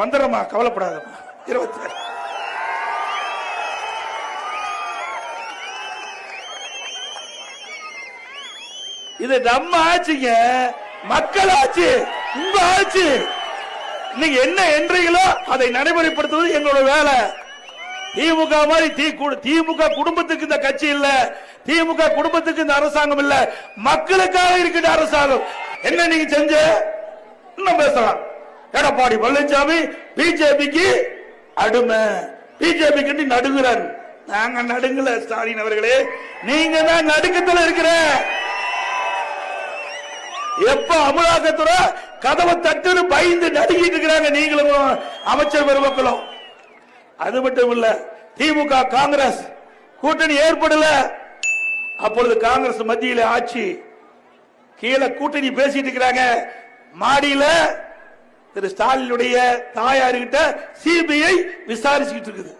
வந்துடுறமா, கவலைப்படாதம்மா. 26 இது நம்ம ஆட்சிங்க, மக்கள் ஆட்சி, உங்க ஆட்சி. நீங்க என்ன என்றீங்களோ அதை நடைமுறைப்படுத்துவது எங்களோட வேலை. திமுக மாதிரி திமுக குடும்பத்துக்கு இந்த கட்சி இல்ல, திமுக குடும்பத்துக்கு இந்த அரசாங்கம் இல்ல, மக்களுக்காக இருக்கின்ற அரசாங்கம். என்ன நீங்க செஞ்ச பேசலாம். எடப்பாடி பழனிசாமி பிஜேபிக்கு அடிமை, பிஜேபிக்கு நடுங்குறாரு. நாங்க நடுங்கல ஸ்டாலின் அவர்களே, நீங்க தான் நடுக்கத்தில் இருக்கிற. எப்ப அமலாக்கத்துறை கதவை தட்டு பயந்து நடுங்கிட்டு இருக்கிறாங்க நீங்களும் அமைச்சர் பெருமக்களும். அது மட்டும் இல்ல, திமுக காங்கிரஸ் கூட்டணி ஏற்படல. அப்பொழுது காங்கிரஸ் மத்தியில ஆட்சி, கீழே கூட்டணி பேசிட்டு இருக்கிறாங்க. மாடியில திரு ஸ்டாலினுடைய தாயாருகிட்ட சிபிஐ விசாரிச்சுட்டு இருக்குது.